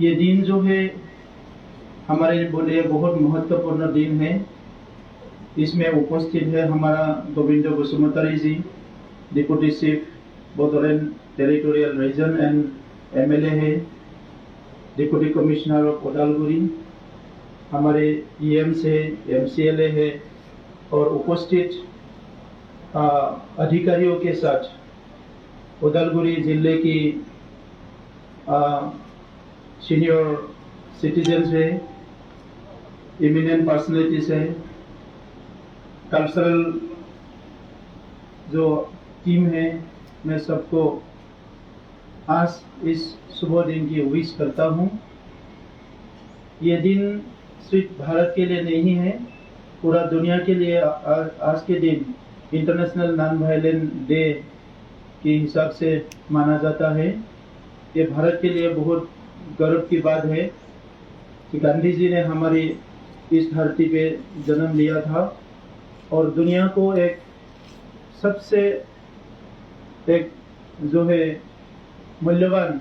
ये दिन जो है हमारे लिए बहुत महत्वपूर्ण दिन है। इसमें उपस्थित है हमारा Govind Basumatary ji, deputy chief Bodoland territorial region and MLA है, डिप्टी कमिश्नर ऑफ उदालगुरी, हमारे ईएम से एमसीएलए है और उपस्थित अधिकारियों के साथ उदालगुरी जिले की सीनियर सिटीजन्स है, इमिनेंट पर्सनैलिटीज है, कल्चरल जो टीम है, मैं सबको आज इस शुभ दिन की विश करता हूँ। ये दिन सिर्फ भारत के लिए नहीं है, पूरा दुनिया के लिए आज के दिन इंटरनेशनल नॉन वायलेंट डे के हिसाब से माना जाता है। ये भारत के लिए बहुत गर्व की बात है कि गांधी जी ने हमारी इस धरती पे जन्म लिया था और दुनिया को एक सबसे एक जो है मूल्यवान,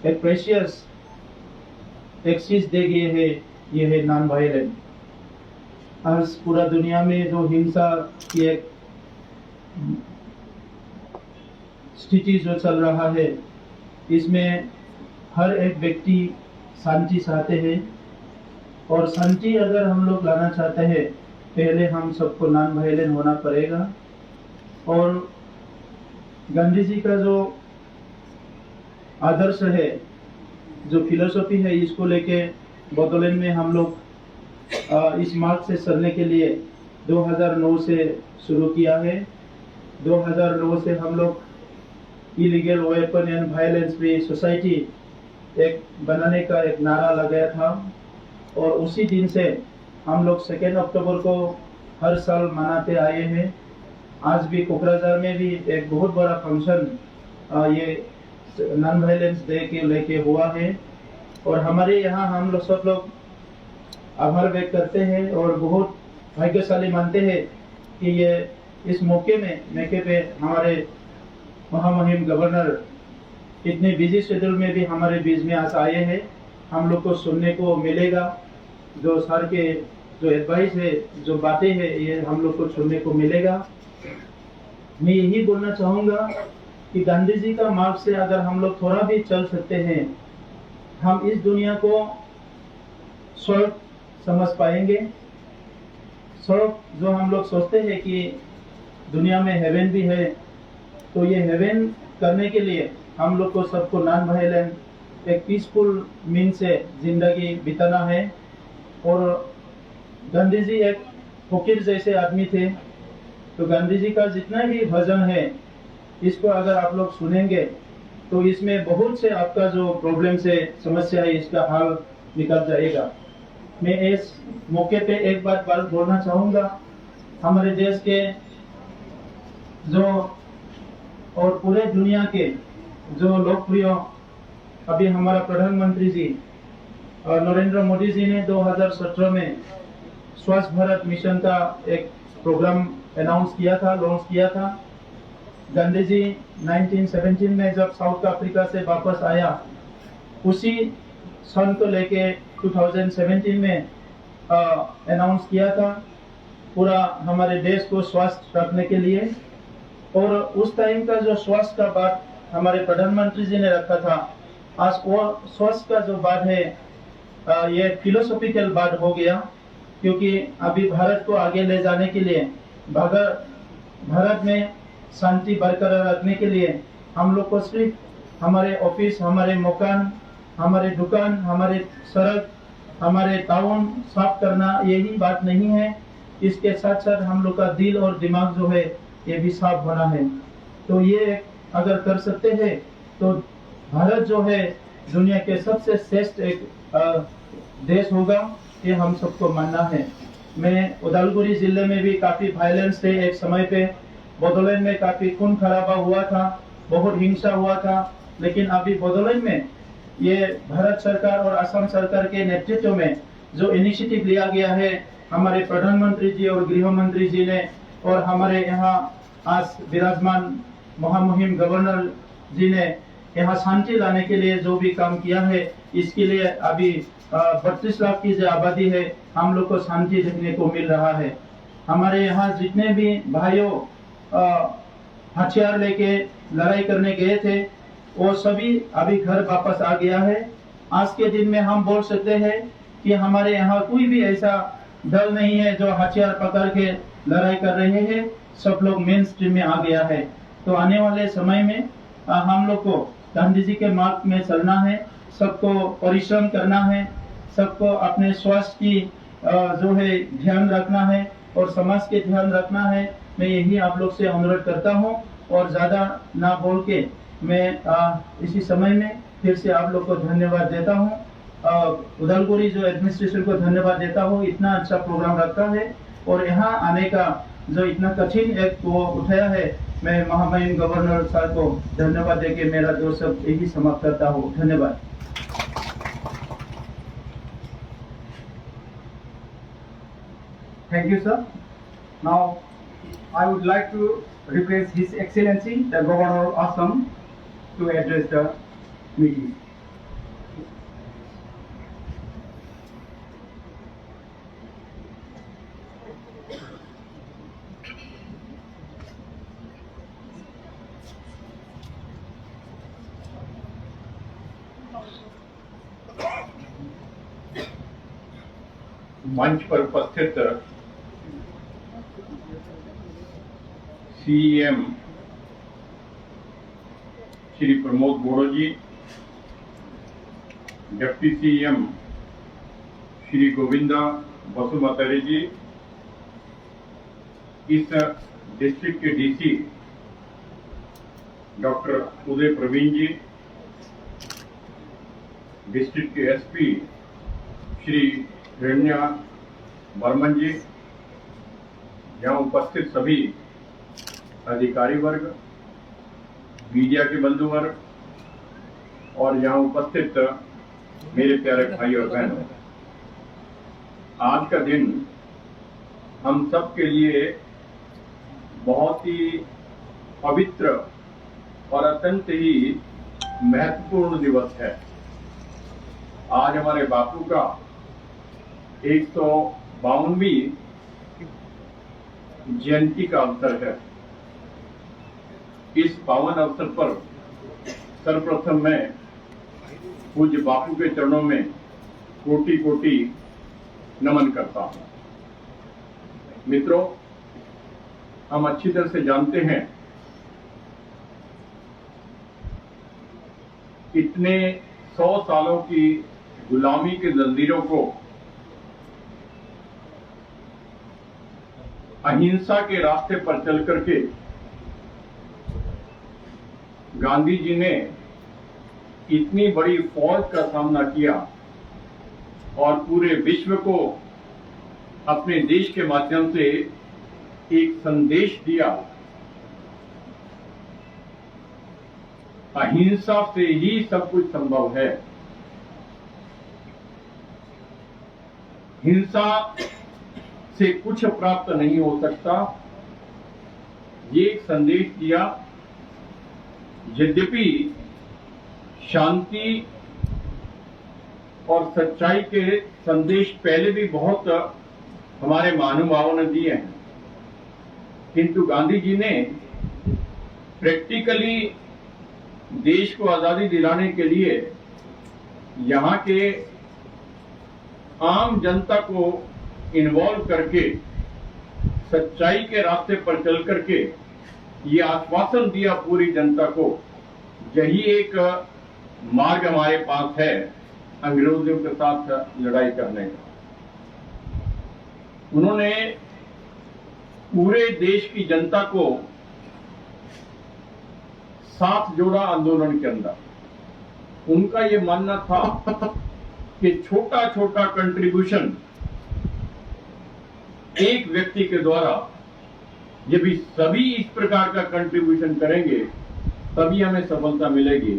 एक प्रेशियस एक चीज दे गए है, ये है नॉन वायलेंट। आज पूरा दुनिया में जो हिंसा की एक स्थिति जो चल रहा है, इसमें हर एक व्यक्ति शांति चाहते हैं और शांति अगर हम लोग लाना चाहते हैं, पहले हम सबको नॉन वायलेंट होना पड़ेगा। और गांधी जी का जो आदर्श है, जो फिलोसॉफी है, इसको लेके बोडोलैंड में हम लोग इस मार्ग से चलने के लिए 2009 से शुरू किया है। 2009 से हम लोग illegal weapon and violence free society एक बनाने का एक नारा लगाया था और उसी दिन से हम लोग 2 अक्टूबर को हर साल मनाते आए हैं। आज भी कोकराझार में भी एक बहुत बड़ा फंक्शन ये नॉन वायलेंस डे के लेके हुआ है और हमारे यहाँ हम लोग सब लोग आभार व्यक्त करते हैं और बहुत भाग्यशाली मानते हैं कि ये इस मौके पे हमारे महामहिम गवर्नर इतने बिजी शेड्यूल में भी हमारे बीच में आज आए हैं। हम लोग को सुनने को मिलेगा, जो सर के जो एडवाइस है, जो बातें हैं, ये हम लोग को सुनने को मिलेगा। मैं यही बोलना चाहूँगा कि गांधी जी का मार्ग से अगर हम लोग थोड़ा भी चल सकते हैं, हम इस दुनिया को स्वर्ग समझ पाएंगे। स्वर्ग जो हम लोग सोचते हैं कि दुनिया में हेवन भी है, तो ये हेवन करने के लिए हम लोग को सबको नॉन वायलेंट एक पीसफुल मीन से जिंदगी बिताना है। और गांधी जी एक फकीर जैसे आदमी थे, तो गांधी जी का जितना भी भजन है, इसको अगर आप लोग सुनेंगे तो इसमें बहुत से आपका जो प्रॉब्लम से समस्या है, इसका हल निकल जाएगा। मैं इस मौके पे एक बात बोलना चाहूँगा, हमारे देश के जो और पूरे दुनिया के जो लोकप्रिय अभी हमारा प्रधानमंत्री जी नरेंद्र मोदी जी ने 2017 में स्वच्छ भारत मिशन का एक प्रोग्राम अनाउंस किया था, लॉन्च किया था। गांधी जी 1917 में जब साउथ अफ्रीका से वापस आया, उसी सन को लेके 2017 में अनाउंस किया था पूरा हमारे देश को स्वस्थ रखने के लिए। और उस टाइम का जो स्वास्थ्य का बात हमारे प्रधानमंत्री जी ने रखा था, आज वो स्वास्थ्य का जो बात है ये फिलोसॉफिकल बात हो गया, क्योंकि अभी भारत को आगे ले जाने के लिए, भारत में शांति बरकरार रखने के लिए हम लोग को सिर्फ हमारे ऑफिस, हमारे मकान, हमारे दुकान, हमारे सड़क, हमारे टाउन साफ करना यही बात नहीं है। इसके साथ साथ हम लोग का दिल और दिमाग जो है ये भी साफ होना है। तो ये अगर कर सकते हैं तो भारत जो है दुनिया के सबसे श्रेष्ठ एक देश होगा, ये हम सबको मानना है। मैं उदालगुरी जिले में भी काफी वायलेंस थे एक समय पे, बोडोलैंड में काफी खून खराबा हुआ था, बहुत हिंसा हुआ था, लेकिन अभी बोडोलैंड में ये भारत सरकार और असम सरकार के नेतृत्व में जो इनिशिएटिव लिया गया है, हमारे प्रधानमंत्री जी और गृह मंत्री जी ने, और हमारे यहाँ आज विराजमान महामहिम गवर्नर जी ने यहाँ शांति लाने के लिए जो भी काम किया है, इसके लिए अभी 32 लाख की जो आबादी है, हम लोग को शांति देखने को मिल रहा है। हमारे यहाँ जितने भी भाइयों हथियार लेके लड़ाई करने गए थे, वो सभी अभी घर वापस आ गया है। आज के दिन में हम बोल सकते हैं कि हमारे यहाँ कोई भी ऐसा दल नहीं है जो हथियार पकड़ के लड़ाई कर रहे हैं। सब लोग मेन स्ट्रीम में आ गया है। तो आने वाले समय में हम लोग को गांधी जी के मार्ग में चलना है, सबको परिश्रम करना है, सबको अपने स्वास्थ्य की जो है ध्यान रखना है और समाज के ध्यान रखना है। मैं यही आप लोग से अनुरोध करता हूँ और ज्यादा ना बोल के मैं इसी समय में फिर से आप लोग को धन्यवाद देता हूँ। उदालगुरी जो एडमिनिस्ट्रेशन को धन्यवाद देता हूँ, इतना अच्छा प्रोग्राम रखा है और यहाँ आने का जो इतना कठिन एक वो उठाया है। मैं महामहिम गवर्नर सर को धन्यवाद देके मेरा दो शब्द यही समाप्त करता हूँ। धन्यवाद। Thank you, sir. Now, I would like to request His Excellency, the Governor of Assam, to address the meeting. मंच पर उपस्थित सीएम श्री प्रमोद बोड़ो जी, डिप्टी सीएम श्री गोविंदा बसुमतारी जी, इस डिस्ट्रिक्ट के डीसी डॉक्टर उदय प्रवीण जी, डिस्ट्रिक्ट के एसपी श्री हिरण्या बर्मन जी, यहाँ उपस्थित सभी अधिकारी वर्ग, मीडिया के बंधु वर्ग और यहाँ उपस्थित मेरे प्यारे भाई और बहनों, आज का दिन हम सब के लिए बहुत ही पवित्र और अत्यंत ही महत्वपूर्ण दिवस है। आज हमारे बापू का 152वीं जयंती का अवसर है। इस पावन अवसर पर सर्वप्रथम मैं पूज्य बापू के चरणों में कोटि कोटि नमन करता हूं। मित्रों, हम अच्छी तरह से जानते हैं इतने 100 सालों की गुलामी के जंजीरों को अहिंसा के रास्ते पर चल करके गांधी जी ने इतनी बड़ी फौज का सामना किया और पूरे विश्व को अपने देश के माध्यम से एक संदेश दिया। अहिंसा से ही सब कुछ संभव है। हिंसा से कुछ प्राप्त नहीं हो सकता, ये एक संदेश दिया। यद्यपि शांति और सच्चाई के संदेश पहले भी बहुत हमारे महानुभावों ने दिए हैं, किंतु गांधी जी ने प्रैक्टिकली देश को आजादी दिलाने के लिए यहाँ के आम जनता को इन्वॉल्व करके सच्चाई के रास्ते पर चल करके ये आश्वासन दिया पूरी जनता को, यही एक मार्ग हमारे पास है अंग्रेजों के साथ लड़ाई करने का। उन्होंने पूरे देश की जनता को साथ जोड़ा आंदोलन के अंदर। उनका ये मानना था कि छोटा छोटा कंट्रीब्यूशन एक व्यक्ति के द्वारा, जब सभी इस प्रकार का कंट्रीब्यूशन करेंगे तभी हमें सफलता मिलेगी।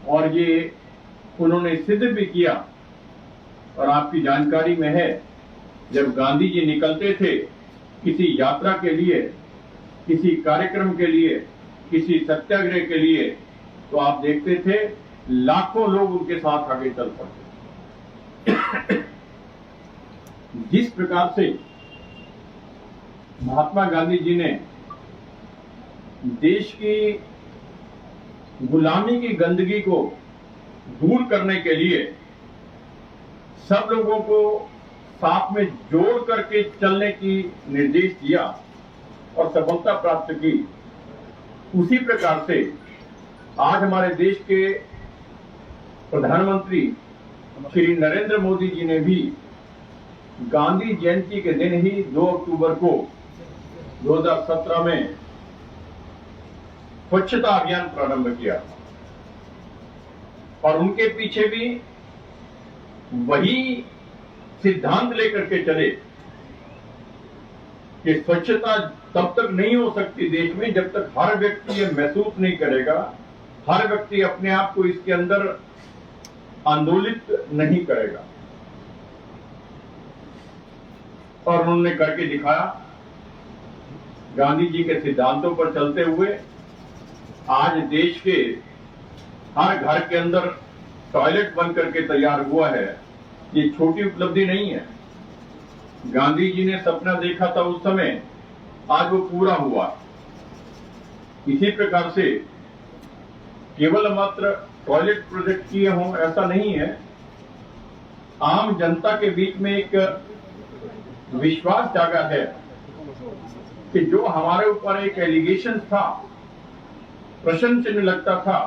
और ये उन्होंने सिद्ध भी किया। और आपकी जानकारी में है, जब गांधी जी निकलते थे किसी यात्रा के लिए, किसी कार्यक्रम के लिए, किसी सत्याग्रह के लिए, तो आप देखते थे लाखों लोग उनके साथ आगे चल पड़ते। जिस प्रकार से महात्मा गांधी जी ने देश की गुलामी की गंदगी को दूर करने के लिए सब लोगों को साथ में जोड़ करके चलने की निर्देश दिया और सफलता प्राप्त की, उसी प्रकार से आज हमारे देश के प्रधानमंत्री श्री नरेंद्र मोदी जी ने भी गांधी जयंती के दिन ही 2 अक्टूबर को 2017 में स्वच्छता अभियान प्रारंभ किया और उनके पीछे भी वही सिद्धांत लेकर के चले कि स्वच्छता तब तक नहीं हो सकती देश में जब तक हर व्यक्ति ये महसूस नहीं करेगा, हर व्यक्ति अपने आप को इसके अंदर आंदोलित नहीं करेगा। और उन्होंने करके दिखाया। गांधी जी के सिद्धांतों पर चलते हुए आज देश के हर घर के अंदर टॉयलेट बन करके तैयार हुआ है। ये छोटी उपलब्धि नहीं है। गांधी जी ने सपना देखा था उस समय, आज वो पूरा हुआ। इसी प्रकार से केवल मात्र टॉयलेट प्रोजेक्ट किए हों ऐसा नहीं है। आम जनता के बीच में एक विश्वास जागा है कि जो हमारे ऊपर एक एलिगेशन था, प्रश्न चिन्ह लगता था,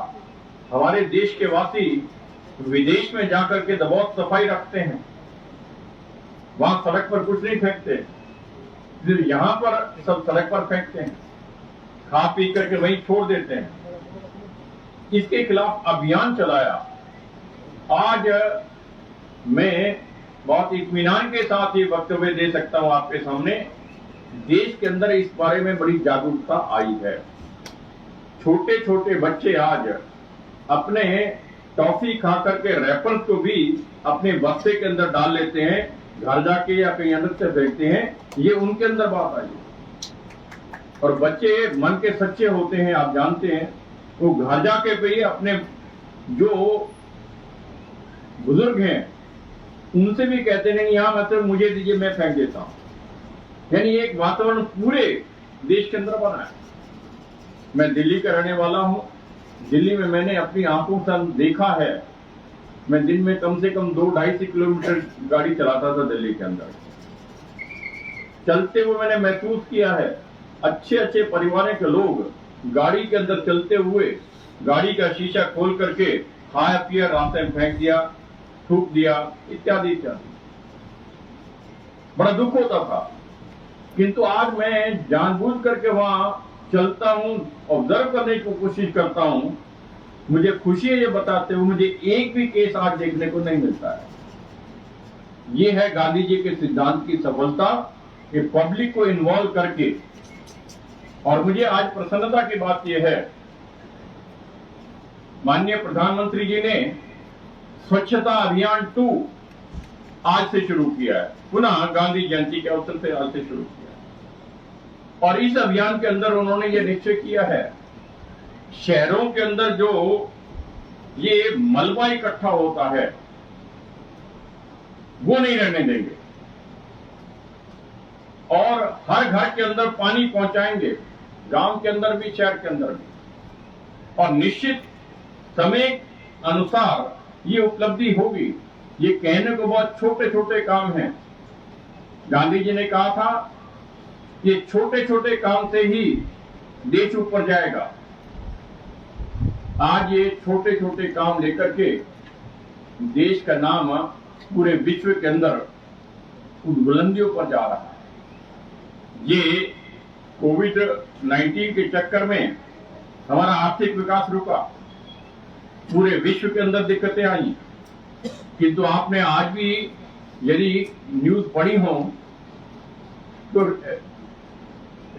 हमारे देश के वासी विदेश में जाकर के बहुत सफाई रखते हैं, वहां सड़क पर कुछ नहीं फेंकते, फिर यहां पर सब सड़क पर फेंकते हैं, खा पी करके वहीं छोड़ देते हैं। इसके खिलाफ अभियान चलाया। आज मैं बहुत इत्मीनान के साथ ये वक्तव्य दे सकता हूं आपके सामने, देश के अंदर इस बारे में बड़ी जागरूकता आई है। छोटे छोटे बच्चे आज अपने टॉफी खा करके रैपर्स को भी अपने बक्से के अंदर डाल लेते हैं, घर जाके या कहीं अंदर से फेंकते हैं। ये उनके अंदर बात आई। और बच्चे मन के सच्चे होते हैं, आप जानते हैं, वो घर जाके भी अपने जो बुजुर्ग हैं उनसे भी कहते नहीं, यहां मतलब मुझे दीजिए, मैं फेंक देता हूं। यानी एक वातावरण पूरे देश के अंदर बना है। मैं दिल्ली का रहने वाला हूं। दिल्ली में मैंने अपनी आंखों से देखा है। मैं दिन में कम से कम 2-2.5 किलोमीटर गाड़ी चलाता था दिल्ली के अंदर। चलते हुए मैंने महसूस किया है, अच्छे अच्छे परिवारों के लोग गाड़ी के अंदर चलते हुए गाड़ी का शीशा खोल करके खाया पिया रास्ते में फेंक दिया, थूक दिया, इत्यादि इत्यादि। बड़ा दुख होता था। किंतु आज मैं जानबूझ करके वहां चलता हूं, ऑब्जर्व करने की कोशिश करता हूं। मुझे खुशी है ये बताते हुए, मुझे एक भी केस आज देखने को नहीं मिलता है। ये है गांधी जी के सिद्धांत की सफलता कि पब्लिक को इन्वॉल्व करके। और मुझे आज प्रसन्नता की बात यह है, माननीय प्रधानमंत्री जी ने स्वच्छता अभियान 2 आज से शुरू किया है। पुनः गांधी जयंती के अवसर से आज से शुरू किया है। और इस अभियान के अंदर उन्होंने ये निश्चय किया है, शहरों के अंदर जो ये मलबा इकट्ठा होता है वो नहीं रहने देंगे और हर घर के अंदर पानी पहुंचाएंगे, गांव के अंदर भी, शहर के अंदर भी। और निश्चित समय अनुसार ये उपलब्धि होगी। ये कहने को बहुत छोटे छोटे काम हैं। गांधी जी ने कहा था, ये छोटे छोटे काम से ही देश ऊपर जाएगा। आज ये छोटे छोटे काम लेकर के देश का नाम पूरे विश्व के अंदर उन बुलंदियों पर जा रहा है। ये कोविड-19 के चक्कर में हमारा आर्थिक विकास रुका, पूरे विश्व के अंदर दिक्कतें आई। किंतु आपने आज भी यदि न्यूज पढ़ी हो तो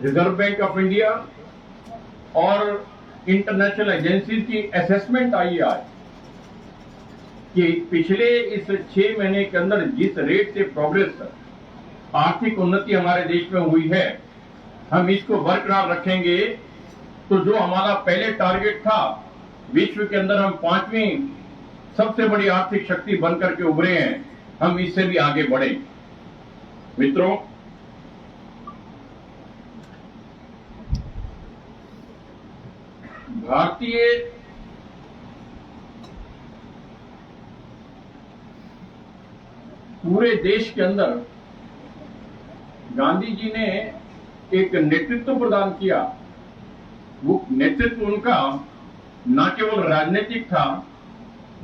रिजर्व बैंक ऑफ इंडिया और इंटरनेशनल एजेंसी की असेसमेंट आई आज कि पिछले इस 6 महीने के अंदर जिस रेट से प्रोग्रेस, आर्थिक उन्नति हमारे देश में हुई है, हम इसको बरकरार रखेंगे तो जो हमारा पहले टारगेट था विश्व के अंदर हम 5वीं सबसे बड़ी आर्थिक शक्ति बनकर के उभरे हैं, हम इससे भी आगे बढ़े। मित्रों, भारतीय पूरे देश के अंदर गांधी जी ने एक नेतृत्व प्रदान किया। वो नेतृत्व उनका न केवल राजनीतिक था,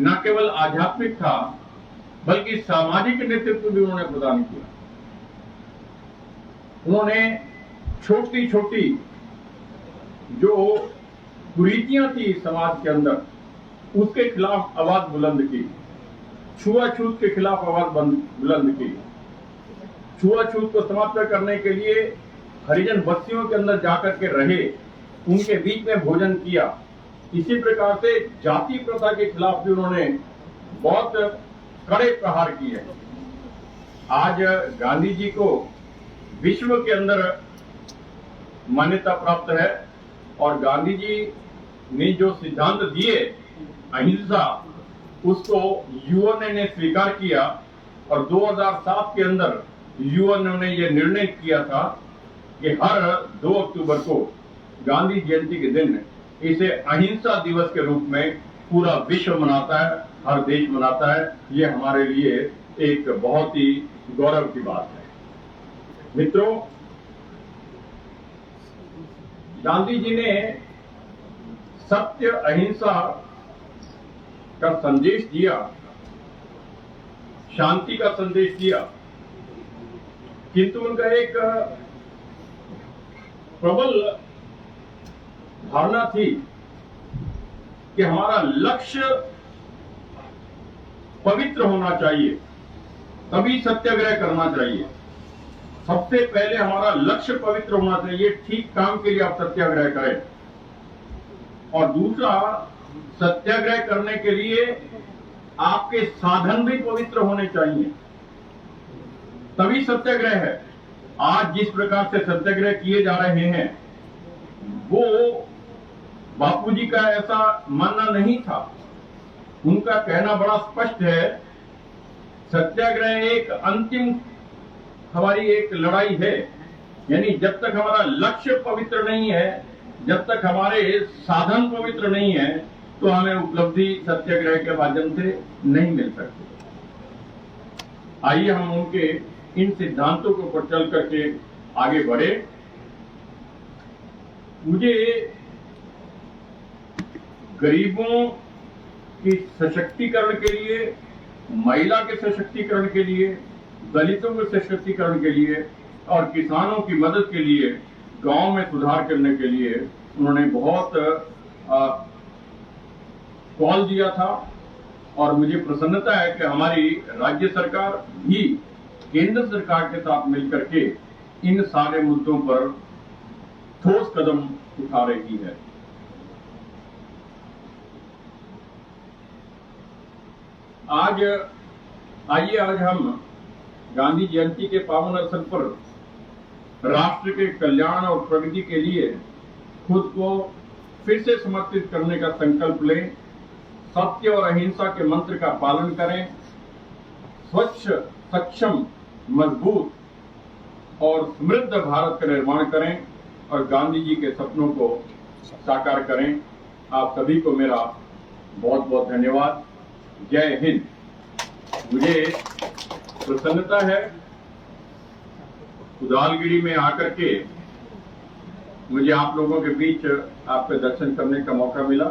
न केवल आध्यात्मिक था, बल्कि सामाजिक नेतृत्व भी उन्होंने प्रदान किया। उन्होंने छोटी छोटी जो कुरीतियां थी समाज के अंदर, उसके खिलाफ आवाज बुलंद की, छुआछूत के खिलाफ आवाज बुलंद की। छुआछूत को समाप्त करने के लिए हरिजन बस्तियों के अंदर जाकर के रहे, उनके बीच में भोजन किया। इसी प्रकार से जाति प्रथा के खिलाफ भी उन्होंने बहुत कड़े प्रहार किए। आज गांधी जी को विश्व के अंदर मान्यता प्राप्त है और गांधी जी ने जो सिद्धांत दिए अहिंसा, उसको यूएन ने स्वीकार किया और 2007 के अंदर यूएन ने यह निर्णय किया था कि हर 2 अक्टूबर को गांधी जयंती के दिन इसे अहिंसा दिवस के रूप में पूरा विश्व मनाता है, हर देश मनाता है। ये हमारे लिए एक बहुत ही गौरव की बात है। मित्रों, गांधी जी ने सत्य अहिंसा का संदेश दिया, शांति का संदेश दिया, किंतु उनका एक प्रबल धारणा थी कि हमारा लक्ष्य पवित्र होना चाहिए, तभी सत्याग्रह करना चाहिए। सबसे पहले हमारा लक्ष्य पवित्र होना चाहिए, ठीक काम के लिए आप सत्याग्रह करें। और दूसरा, सत्याग्रह करने के लिए आपके साधन भी पवित्र होने चाहिए, तभी सत्याग्रह है। आज जिस प्रकार से सत्याग्रह किए जा रहे हैं, वो बापूजी का ऐसा मानना नहीं था। उनका कहना बड़ा स्पष्ट है, सत्याग्रह एक अंतिम हमारी एक लड़ाई है। यानी जब तक हमारा लक्ष्य पवित्र नहीं है, जब तक हमारे साधन पवित्र नहीं है, तो हमें उपलब्धि सत्याग्रह के माध्यम से नहीं मिल सकती। आइए हम उनके इन सिद्धांतों के ऊपर चल करके आगे बढ़े। मुझे गरीबों की सशक्तिकरण के लिए, महिला के सशक्तिकरण के लिए, दलितों के सशक्तिकरण के लिए और किसानों की मदद के लिए, गांव में सुधार करने के लिए उन्होंने बहुत कॉल दिया था। और मुझे प्रसन्नता है कि हमारी राज्य सरकार भी केंद्र सरकार के साथ मिलकर के इन सारे मुद्दों पर ठोस कदम उठा रही है। आइए आज हम गांधी जयंती के पावन अवसर पर राष्ट्र के कल्याण और प्रगति के लिए खुद को फिर से समर्पित करने का संकल्प लें, सत्य और अहिंसा के मंत्र का पालन करें, स्वच्छ, सक्षम, मजबूत और समृद्ध भारत का निर्माण करें और गांधी जी के सपनों को साकार करें। आप सभी को मेरा बहुत बहुत धन्यवाद। जय हिंद। मुझे प्रसन्नता है, उदालगिरी में आकर के मुझे आप लोगों के बीच आपके दर्शन करने का मौका मिला।